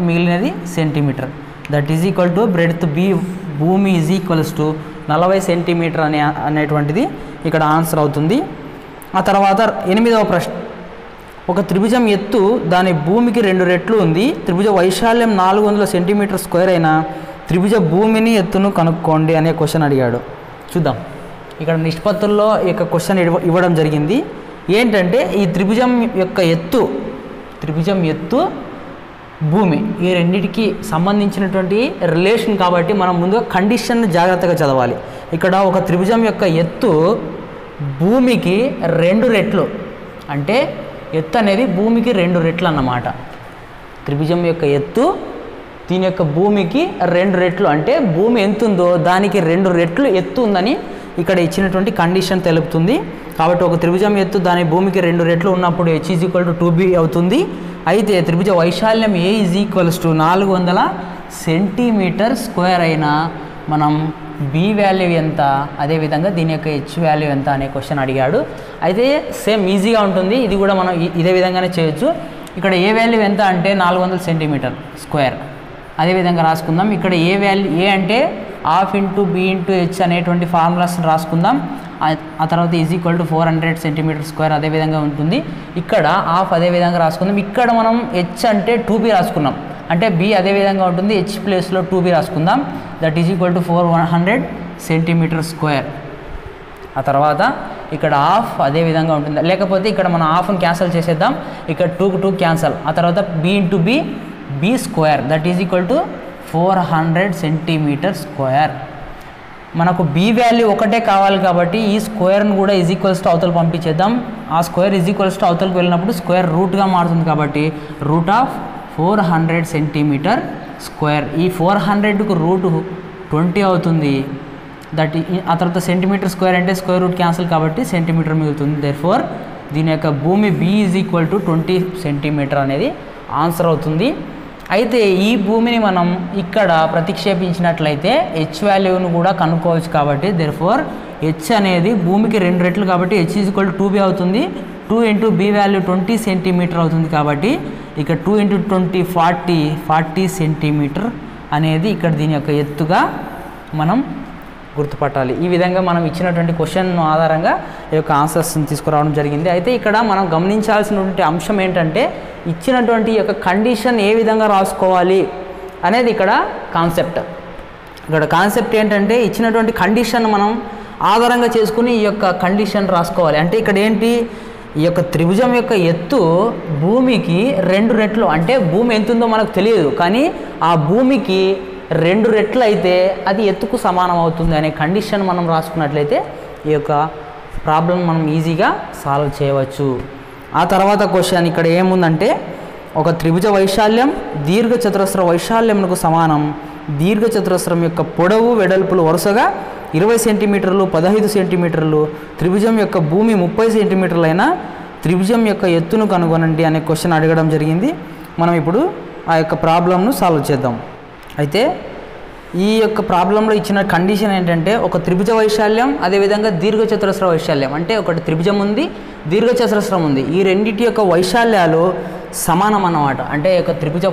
మిగిలినది centimetre. That is equal to breadth B భూమి ఈజ్ ఈక్వల్స్ టు 40 సెంటీమీటర్ అనేటువంటిది ఇక్కడ ఆన్సర్ అవుతుంది. ఆ తర్వాత 8వ ప్రశ్న, ఒక త్రిభుజం ఎత్తు దాని భూమికి 2 రెట్లు ఉంది. త్రిభుజ వైశాల్యం 400 సెంటీమీటర్ స్క్వేర్ అయిన త్రిభుజ భూమిని ఎత్తును కనుక్కోండి అనే క్వశ్చన్ అడిగాడు. చూద్దాం. ఇక్కడ నిష్పత్తుల్లో ఈ యొక్క క్వశ్చన్ ఇవ్వడం జరిగింది. ఏంటంటే ఈ త్రిభుజం యొక్క ఎత్తు భూమి ఈ రెండింటికి సంబంధించినటువంటి రిలేషన్ కాబట్టి మనం ముందుగా కండిషన్ జాగ్రత్తగా చదవాలి. ఇక్కడ ఒక త్రిభుజం యొక్క ఎత్తు భూమికి 2 రెట్లు అంటే ఎత్తు అనేది భూమికి 2 రెట్లు అన్నమాట. త్రిభుజం యొక్క ఎత్తు దీని యొక్క భూమికి 2 రెట్లు అంటే భూమి ఎంత ఉందో దానికి 2 రెట్లు ఎత్తు ఉందని ఇక్కడ ఇచ్చినటువంటి కండిషన్ తెలుపుతుంది. కాబట్టి ఒక త్రిభుజం ఎత్తు దాని భూమికి 2 రెట్లు ఉన్నప్పుడు H is equal to 2b అవుతుంది. అయితే త్రిభుజ వైశాల్యం A is equals to 400 centimetre square అయినా మనం బి వాల్యూ ఎంత, అదేవిధంగా దీని యొక్క హెచ్ వాల్యూ ఎంత అనే క్వశ్చన్ అడిగాడు. అయితే సేమ్ ఈజీగా ఉంటుంది. ఇది కూడా మనం ఇదే విధంగానే చేయొచ్చు. ఇక్కడ ఏ వాల్యూ ఎంత అంటే 400 సెంటీమీటర్ స్క్వేర్ అదేవిధంగా రాసుకుందాం. ఇక్కడ ఏ వాల్యూ ఏ అంటే half into B into H అనేటువంటి ఫార్ములాస్ రాసుకుందాం. ఆ తర్వాత is equal to 400 centimetre square అదేవిధంగా ఉంటుంది. ఇక్కడ హాఫ్ అదేవిధంగా రాసుకుందాం. ఇక్కడ మనం హెచ్ అంటే 2b రాసుకున్నాం అంటే బి అదేవిధంగా ఉంటుంది. హెచ్ ప్లేస్లో 2b రాసుకుందాం. That is equal to 400 centimetre square. ఆ తర్వాత ఇక్కడ హాఫ్ అదేవిధంగా ఉంటుంది. లేకపోతే ఇక్కడ మనం హాఫ్ని క్యాన్సల్ చేసేద్దాం. ఇక్కడ 2కు 2 క్యాన్సల్. ఆ తర్వాత B into B square that is equal to 400 centimetre square. మనకు బి వాల్యూ ఒకటే కావాలి కాబట్టి ఈ స్క్వేర్ను కూడా ఈజ్ ఈక్వల్స్ టు అవతల పంపించేద్దాం. ఆ స్క్వేర్ ఈజ్ ఈక్వల్స్ టు అవతలకు వెళ్ళినప్పుడు స్క్వేర్ రూట్గా మారుతుంది కాబట్టి రూట్ ఆఫ్ 400 సెంటీమీటర్ స్క్వేర్. ఈ 400కు రూట్ 20 అవుతుంది. ఆ తర్వాత సెంటీమీటర్ స్క్వేర్ అంటే స్క్వేర్ రూట్ క్యాన్సిల్ కాబట్టి సెంటీమీటర్ మిగులుతుంది. దేర్ఫోర్ దీని యొక్క భూమి B is equal to 20 centimetre అనేది ఆన్సర్ అవుతుంది. అయితే ఈ భూమిని మనం ఇక్కడ ప్రతిక్షేపించినట్లయితే హెచ్ వాల్యూను కూడా కనుక్కోవచ్చు కాబట్టి దేర్ఫోర్ హెచ్ అనేది భూమికి 2 రెట్లు కాబట్టి H is equal to 2b అవుతుంది. 2 ఇంటూ బి వాల్యూ 20 సెంటీమీటర్ అవుతుంది కాబట్టి ఇక్కడ 2 ఇంటూ 20 40 సెంటీమీటర్ అనేది ఇక్కడ దీని యొక్క ఎత్తుగా మనం గుర్తుపట్టాలి. ఈ విధంగా మనం ఇచ్చినటువంటి క్వశ్చన్ ఆధారంగా ఈ యొక్క ఆన్సర్స్ని తీసుకురావడం జరిగింది. అయితే ఇక్కడ మనం గమనించాల్సినటువంటి అంశం ఏంటంటే ఇచ్చినటువంటి యొక్క కండిషన్ ఏ విధంగా రాసుకోవాలి అనేది ఇక్కడ కాన్సెప్ట్. ఇక్కడ కాన్సెప్ట్ ఏంటంటే ఇచ్చినటువంటి కండిషన్ మనం ఆధారంగా చేసుకుని ఈ యొక్క కండిషన్ రాసుకోవాలి. అంటే ఇక్కడ ఏంటి, ఈ యొక్క త్రిభుజం యొక్క ఎత్తు భూమికి 2 రెట్లు అంటే భూమి ఎంత ఉందో మనకు తెలియదు కానీ ఆ భూమికి 2 రెట్లు అయితే అది ఎత్తుకు సమానం అవుతుంది అనే కండిషన్ మనం రాసుకున్నట్లయితే ఈ యొక్క ప్రాబ్లం మనం ఈజీగా సాల్వ్ చేయవచ్చు. ఆ తర్వాత క్వశ్చన్ ఇక్కడ ఏముందంటే, ఒక త్రిభుజ వైశాల్యం దీర్ఘచతురస్ర వైశాల్యంకు సమానం. దీర్ఘచతురస్రం యొక్క పొడవు వెడల్పులు వరుసగా 20 సెంటీమీటర్లు, 15 సెంటీమీటర్లు. త్రిభుజం యొక్క భూమి 30 సెంటీమీటర్లు అయినా త్రిభుజం యొక్క ఎత్తును కనుగొనండి అనే క్వశ్చన్ అడగడం జరిగింది. మనం ఇప్పుడు ఆ యొక్క ప్రాబ్లంను సాల్వ్ చేద్దాం. అయితే ఈ యొక్క ప్రాబ్లంలో ఇచ్చిన కండిషన్ ఏంటంటే, ఒక త్రిభుజ వైశాల్యం అదేవిధంగా దీర్ఘచతురస్ర వైశాల్యం, అంటే ఒకటి త్రిభుజం ఉంది, దీర్ఘచతురస్రం ఉంది. ఈ రెండింటి యొక్క వైశాల్యాలు సమానం అన్నమాట. అంటే ఒక త్రిభుజ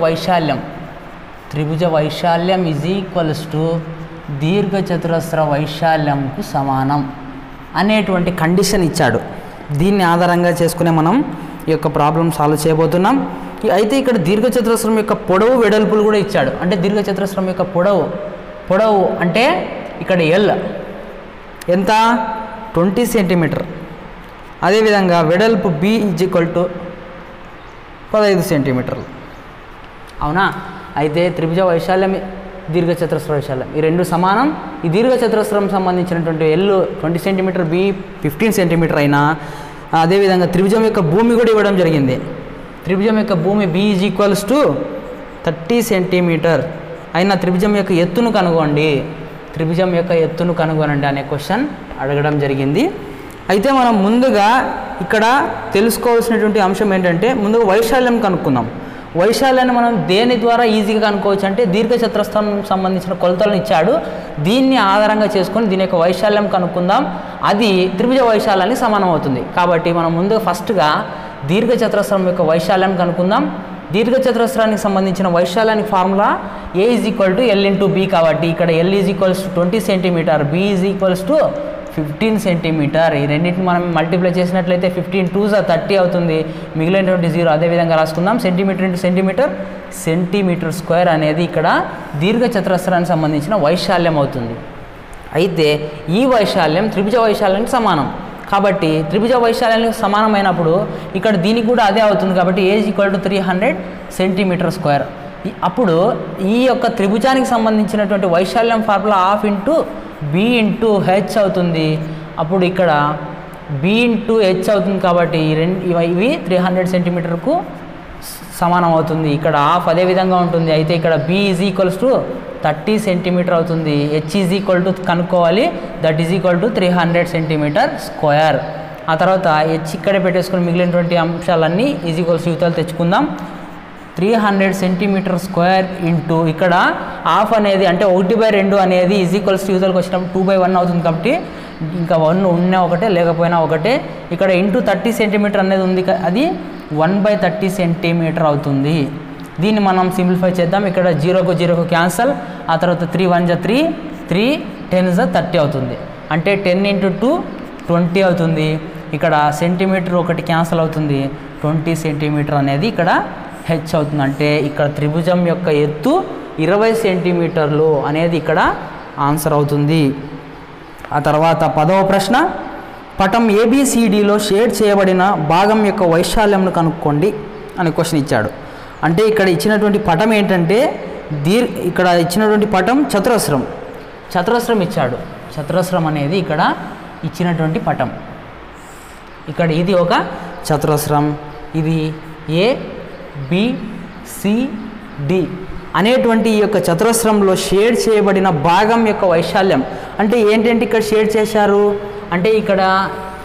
వైశాల్యం ఈజ్ ఈక్వల్స్ టు దీర్ఘచతురస్ర వైశాల్యంకు సమానం అనేటువంటి కండిషన్ ఇచ్చాడు. దీన్ని ఆధారంగా చేసుకునే మనం ఈ యొక్క ప్రాబ్లం సాల్వ్ చేయబోతున్నాం. అయితే ఇక్కడ దీర్ఘచతురస్రం యొక్క పొడవు వెడల్పులు కూడా ఇచ్చాడు. అంటే దీర్ఘచతురస్రం యొక్క పొడవు అంటే ఇక్కడ ఎల్ ఎంత 20 సెంటీమీటర్. అదేవిధంగా వెడల్పు బి = 15 సెంటీమీటర్లు. అవునా? అయితే త్రిభుజ వైశాల్యం దీర్ఘచతురస్ర వైశాల్యం ఈ రెండు సమానం. ఈ దీర్ఘచతురస్రం సంబంధించినటువంటి ఎల్ 20 సెంటీమీటర్, బి 15 సెంటీమీటర్ అయినా అదేవిధంగా త్రిభుజం యొక్క భూమి కూడా ఇవ్వడం జరిగింది. త్రిభుజం యొక్క భూమి బి = 30 సెంటీమీటర్ అయినా త్రిభుజం యొక్క ఎత్తును కనుగొనండి అనే క్వశ్చన్ అడగడం జరిగింది. అయితే మనం ముందుగా ఇక్కడ తెలుసుకోవాల్సినటువంటి అంశం ఏంటంటే, ముందుగా వైశాల్యం కనుక్కుందాం. వైశాల్యాన్ని మనం దేని ద్వారా ఈజీగా కనుక్కోవచ్చు అంటే, దీర్ఘచతురస్రం సంబంధించిన కొలతలను ఇచ్చాడు. దీన్ని ఆధారంగా చేసుకొని దీని యొక్క వైశాల్యం కనుక్కుందాం. అది త్రిభుజ వైశాల్యానికి సమానం అవుతుంది. కాబట్టి మనం ముందుగా ఫస్ట్గా దీర్ఘచతురస్రం యొక్క వైశాల్యం కనుక్కుందాం. దీర్ఘచతురస్రానికి సంబంధించిన వైశాల్యానికి ఫార్ములా A = L × B. కాబట్టి ఇక్కడ L = 20 సెంటీమీటర్, B = 15 సెంటీమీటర్. ఈ రెండింటిని మనం మల్టిప్లై చేసినట్లయితే 15 2 30 అవుతుంది. మిగిలినటువంటి 0 అదేవిధంగా రాసుకుందాం. సెంటీమీటర్ × సెంటీమీటర్ స్క్వేర్ అనేది ఇక్కడ దీర్ఘచతురస్రానికి సంబంధించిన వైశాల్యం అవుతుంది. అయితే ఈ వైశాల్యం త్రిభుజ వైశాల్యానికి సమానం. కాబట్టి త్రిభుజ వైశాల్యానికి సమానమైనప్పుడు ఇక్కడ దీనికి కూడా అదే అవుతుంది. కాబట్టి A = 300 సెంటీమీటర్ స్క్వేర్. అప్పుడు ఈ యొక్క త్రిభుజానికి సంబంధించినటువంటి వైశాల్యం ఫార్ములా ½ × B × H అవుతుంది. అప్పుడు ఇక్కడ B × H అవుతుంది. కాబట్టి ఇవి 300 సెంటీమీటర్కు సమానం అవుతుంది. ఇక్కడ ½ అదే విధంగా ఉంటుంది. అయితే ఇక్కడ B = 30 సెంటీమీటర్ అవుతుంది. H కనుక్కోవాలి. That = 300 centimetre square. ఆ తర్వాత H ఇక్కడే పెట్టేసుకుని మిగిలినటువంటి అంశాలన్నీ యూతాలు తెచ్చుకుందాం. 300 సెంటీమీటర్ స్క్వేర్ ఇంటూ ఇక్కడ ½ అనేది అంటే 1/2 అనేది యూతాలకు వచ్చినప్పుడు 2/1 అవుతుంది. కాబట్టి ఇంకా 1 ఉన్నా ఒకటే లేకపోయినా ఒకటే. ఇక్కడ ఇంటూ 30 సెంటీమీటర్ అనేది ఉంది, అది 1/30 సెంటీమీటర్ అవుతుంది. దీన్ని మనం సింప్లిఫై చేద్దాం. ఇక్కడ 0కు 0కు క్యాన్సల్. ఆ తర్వాత 3 1 = 3, 3 10 30 అవుతుంది. అంటే 10 × 2 20 అవుతుంది. ఇక్కడ సెంటీమీటర్ ఒకటి క్యాన్సల్ అవుతుంది. 20 సెంటీమీటర్ అనేది ఇక్కడ H అవుతుంది. అంటే ఇక్కడ త్రిభుజం యొక్క ఎత్తు 20 సెంటీమీటర్లు అనేది ఇక్కడ ఆన్సర్ అవుతుంది. ఆ తర్వాత 10వ ప్రశ్న, పటం ABCDలో షేడ్ చేయబడిన భాగం యొక్క వైశాల్యంను కనుక్కోండి అనే క్వశ్చన్ ఇచ్చాడు. అంటే ఇక్కడ ఇచ్చినటువంటి పటం ఏంటంటే, ఇక్కడ ఇచ్చినటువంటి పటం చతురస్రం ఇచ్చాడు. చతురస్రం అనేది ఇక్కడ ఇచ్చినటువంటి పటం. ఇక్కడ ఇది ఒక చతురస్రం. ఇది ABCD అనేటువంటి ఈ యొక్క చతురస్రంలో షేడ్ చేయబడిన భాగం యొక్క వైశాల్యం అంటే ఏంటంటే, ఇక్కడ షేడ్ చేశారు అంటే ఇక్కడ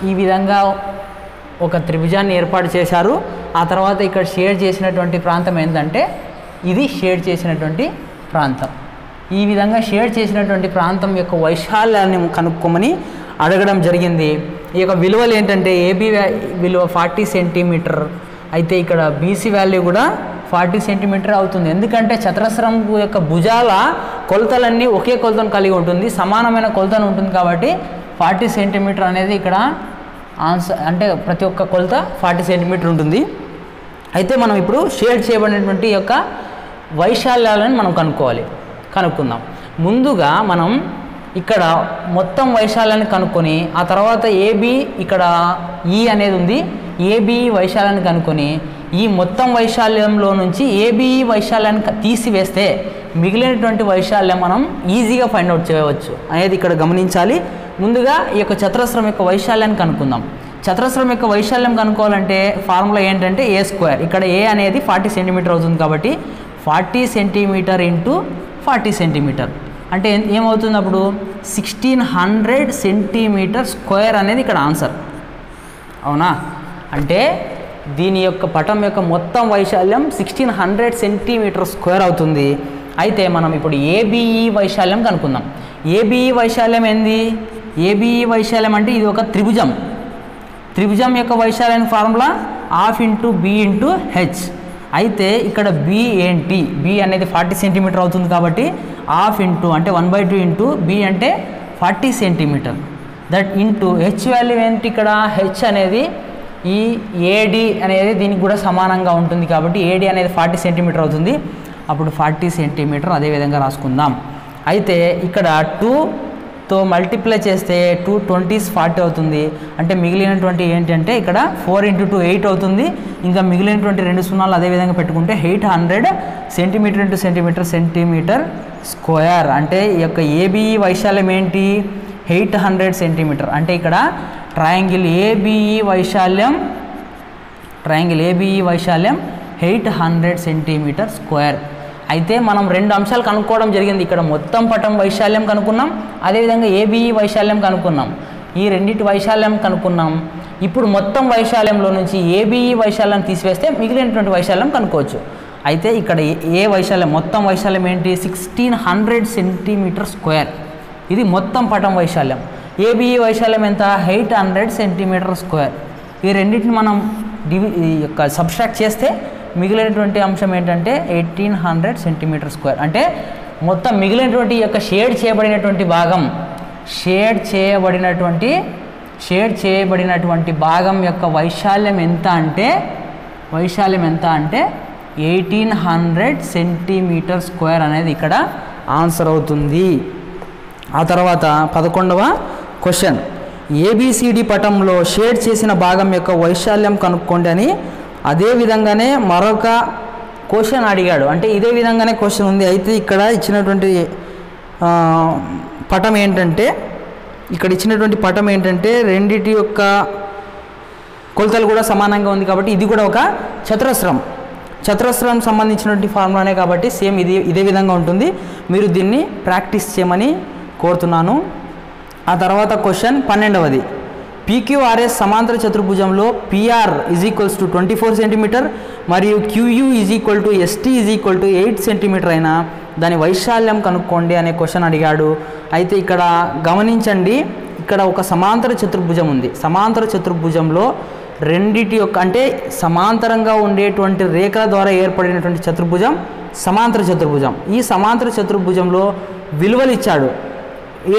ఈ విధంగా ఒక త్రిభుజాన్ని ఏర్పాటు చేశారు. ఆ తర్వాత ఇక్కడ షేడ్ చేసినటువంటి ప్రాంతం ఏంటంటే, ఇది షేడ్ చేసినటువంటి ప్రాంతం. ఈ విధంగా షేడ్ చేసినటువంటి ప్రాంతం యొక్క వైశాల్యాన్ని కనుక్కోమని అడగడం జరిగింది. ఈ యొక్క విలువలు ఏంటంటే, AB విలువ 40 సెంటీమీటర్ అయితే ఇక్కడ BC వాల్యూ కూడా 40 సెంటీమీటర్ అవుతుంది. ఎందుకంటే చతురస్రం యొక్క భుజాల కొలతలన్నీ ఒకే కొలతను కలిగి ఉంటుంది, సమానమైన కొలతను ఉంటుంది. కాబట్టి 40 సెంటీమీటర్ అనేది ఇక్కడ ఆన్సర్. అంటే ప్రతి ఒక్క కొలత 40 సెంటీమీటర్ ఉంటుంది. అయితే మనం ఇప్పుడు షేడ్ చేయబడినటువంటి యొక్క వైశాల్యాలను మనం కనుక్కుందాం. ముందుగా మనం ఇక్కడ మొత్తం వైశాల్యాన్ని కనుక్కొని ఆ తర్వాత AB ఇక్కడ E అనేది ఉంది, AB వైశాల్యాన్ని కనుక్కొని ఈ మొత్తం వైశాల్యంలో నుంచి AB వైశాల్యాన్ని తీసివేస్తే మిగిలినటువంటి వైశాల్యం మనం ఈజీగా ఫైండ్ అవుట్ చేయవచ్చు అనేది ఇక్కడ గమనించాలి. ముందుగా ఈ యొక్క చతురస్రం యొక్క వైశాల్యాన్ని కనుక్కుందాం. చతురస్రం యొక్క వైశాల్యం కనుక్కోవాలంటే ఫార్ములా ఏంటంటే ఏ స్క్వేర్. ఇక్కడ ఏ అనేది 40 సెంటీమీటర్ అవుతుంది కాబట్టి 40 సెంటీమీటర్ ఇంటూ 40 సెంటీమీటర్ అంటే ఏమవుతుంది అప్పుడు 1600 సెంటీమీటర్ స్క్వేర్ అనేది ఇక్కడ ఆన్సర్. అవునా? అంటే దీని యొక్క పటం యొక్క మొత్తం వైశాల్యం 1600 సెంటీమీటర్ స్క్వేర్ అవుతుంది. అయితే మనం ఇప్పుడు ఏబిఈ వైశాల్యం కనుక్కుందాం. ఏబిఈ వైశాల్యం ఏంది? ఏబిఈ వైశాల్యం అంటే ఇది ఒక త్రిభుజం. త్రిభుజం యొక్క వైశాల్యం formula half into B into H. అయితే ఇక్కడ బి ఏంటి? బి అనేది 40 సెంటీమీటర్ అవుతుంది కాబట్టి హాఫ్ ఇంటూ అంటే 1/2 ఇంటూ బి అంటే 40 centimetre that into H value ఏంటి? ఇక్కడ హెచ్ అనేది ఈ ఏడి అనేది దీనికి కూడా సమానంగా ఉంటుంది కాబట్టి ఏడి అనేది 40 సెంటీమీటర్ అవుతుంది. అప్పుడు 40 సెంటీమీటర్ అదేవిధంగా రాసుకుందాం. అయితే ఇక్కడ 2తో మల్టిప్లై చేస్తే 2 20s 40 అవుతుంది. అంటే మిగిలినటువంటి ఏంటంటే ఇక్కడ 4 × 2 8 అవుతుంది. ఇంకా మిగిలినటువంటి 2 సున్నాలు అదేవిధంగా పెట్టుకుంటే 800 సెంటీమీటర్ ఇంటూ సెంటీమీటర్ స్క్వేర్. అంటే ఈ యొక్క ఏబిఈ వైశాల్యం ఏంటి? 800 సెంటీమీటర్. అంటే ఇక్కడ ట్రయాంగిల్ ఏబిఈ వైశాల్యం 800 సెంటీమీటర్ స్క్వేర్. అయితే మనం 2 అంశాలు కనుక్కోవడం జరిగింది. ఇక్కడ మొత్తం పటం వైశాల్యం కనుక్కున్నాం, అదేవిధంగా ఏబిఈ వైశాల్యం కనుక్కున్నాం. ఈ రెండింటి వైశాల్యం కనుక్కున్నాం. ఇప్పుడు మొత్తం వైశాల్యంలో నుంచి ఏబిఈ వైశాల్యం తీసివేస్తే మిగిలినటువంటి వైశాల్యం కనుక్కోవచ్చు. అయితే ఇక్కడ ఏ వైశాల్యం మొత్తం వైశాల్యం ఏంటి? 1600 సెంటీమీటర్ స్క్వేర్. ఇది మొత్తం పటం వైశాల్యం. ఏబిఈ వైశాల్యం ఎంత? 800 సెంటీమీటర్ స్క్వేర్. ఈ రెండింటిని మనం సబ్స్ట్రాక్ట్ చేస్తే మిగిలినటువంటి అంశం ఏంటంటే 1800 సెంటీమీటర్ స్క్వేర్. అంటే మొత్తం మిగిలినటువంటి యొక్క షేడ్ చేయబడినటువంటి భాగం యొక్క వైశాల్యం ఎంత అంటే 1800 సెంటీమీటర్ స్క్వేర్ అనేది ఇక్కడ ఆన్సర్ అవుతుంది. ఆ తర్వాత 11వ క్వశ్చన్, ఏబిసిడి పటంలో షేడ్ చేసిన భాగం యొక్క వైశాల్యం కనుక్కోండి అని అదే విధంగానే మరొక క్వశ్చన్ అడిగాడు. అంటే ఇదే విధంగానే క్వశ్చన్ ఉంది. అయితే ఇక్కడ ఇచ్చినటువంటి పటం ఏంటంటే రెండిటి యొక్క కొలతలు కూడా సమానంగా ఉంది కాబట్టి ఇది కూడా ఒక చతురస్రం సంబంధించినటువంటి ఫార్ములానే కాబట్టి సేమ్ ఇదే విధంగా ఉంటుంది. మీరు దీన్ని ప్రాక్టీస్ చేయమని కోరుతున్నాను. ఆ తర్వాత క్వశ్చన్ 12వది, పీక్యూఆర్ఎస్ సమాంతర చతుర్భుజంలో పిఆర్ = 24 సెంటీమీటర్ మరియు క్యూయూ = ST = 8 సెంటీమీటర్ అయినా దాని వైశాల్యం కనుక్కోండి అనే క్వశ్చన్ అడిగాడు. అయితే ఇక్కడ గమనించండి, ఇక్కడ ఒక సమాంతర చతుర్భుజం ఉంది. సమాంతర చతుర్భుజంలో రెండిటి యొక్క అంటే సమాంతరంగా ఉండేటువంటి రేఖల ద్వారా ఏర్పడినటువంటి చతుర్భుజం సమాంతర చతుర్భుజం. ఈ సమాంతర చతుర్భుజంలో విలువలు ఇచ్చాడు.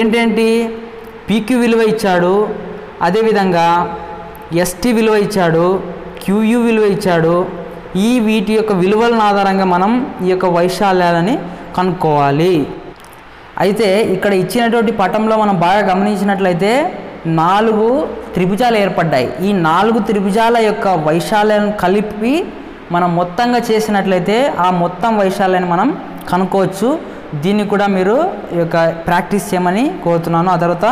ఏంటేంటి? పీక్యూ విలువ ఇచ్చాడు, అదేవిధంగా ST విలువ ఇచ్చాడు, క్యూయూ విలువ ఇచ్చాడు. వీటి యొక్క విలువల ఆధారంగా మనం ఈ యొక్క వైశాల్యాలని కనుక్కోవాలి. అయితే ఇక్కడ ఇచ్చినటువంటి పటంలో మనం బాగా గమనించినట్లయితే 4 త్రిభుజాలు ఏర్పడ్డాయి. ఈ 4 త్రిభుజాల యొక్క వైశాల్యాలను కలిపి మనం మొత్తంగా చేసినట్లయితే ఆ మొత్తం వైశాల్యాన్ని మనం కనుక్కోవచ్చు. దీన్ని కూడా మీరు ఈ యొక్క ప్రాక్టీస్ చేయమని కోరుతున్నాను. ఆ తర్వాత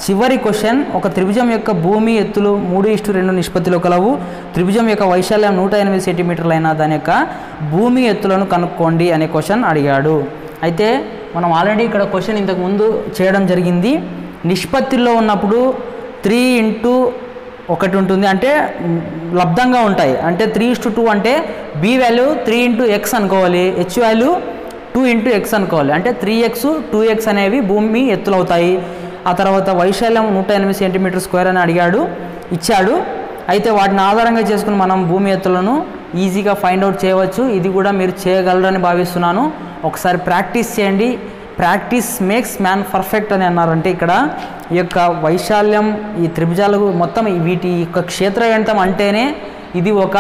చివరి క్వశ్చన్, ఒక త్రిభుజం యొక్క భూమి ఎత్తులు 3:2 నిష్పత్తిలో కలవు. త్రిభుజం యొక్క వైశాల్యం 108 సెంటీమీటర్లు అయినా దాని యొక్క భూమి ఎత్తులను కనుక్కోండి అనే క్వశ్చన్ అడిగాడు. అయితే మనం ఆల్రెడీ ఇక్కడ క్వశ్చన్ ఇంతకుముందు చేయడం జరిగింది. నిష్పత్తిలో ఉన్నప్పుడు 3:1 ఉంటుంది, అంటే లబ్ధంగా ఉంటాయి. అంటే 3:2 అంటే బి వాల్యూ 3x అనుకోవాలి, హెచ్ వాల్యూ 2x అనుకోవాలి. అంటే 3x 2x అనేవి భూమి ఎత్తులు అవుతాయి. ఆ తర్వాత వైశాల్యం 108 సెంటీమీటర్ స్క్వేర్ అని ఇచ్చాడు. అయితే వాటిని ఆధారంగా చేసుకుని మనం భూమి ఎత్తులను ఈజీగా ఫైండ్ అవుట్ చేయవచ్చు. ఇది కూడా మీరు చేయగలరని భావిస్తున్నాను. ఒకసారి ప్రాక్టీస్ చేయండి. ప్రాక్టీస్ మేక్స్ మ్యాన్ పర్ఫెక్ట్ అని అన్నారంటే ఇక్కడ ఈ యొక్క వైశాల్యం, ఈ త్రిభుజాలు మొత్తం వీటి యొక్క క్షేత్రగణితం అంటేనే ఇది ఒక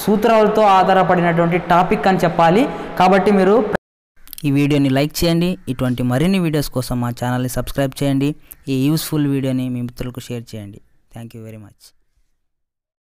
సూత్రాలతో ఆధారపడినటువంటి టాపిక్ అని చెప్పాలి. కాబట్టి మీరు ఈ వీడియోని లైక్ చేయండి. ఇటువంటి మరిన్ని వీడియోస్ కోసం మా ఛానల్ని సబ్స్క్రైబ్ చేయండి. ఈ యూస్ఫుల్ వీడియోని మీ మిత్రులకు షేర్ చేయండి. Thank you very much.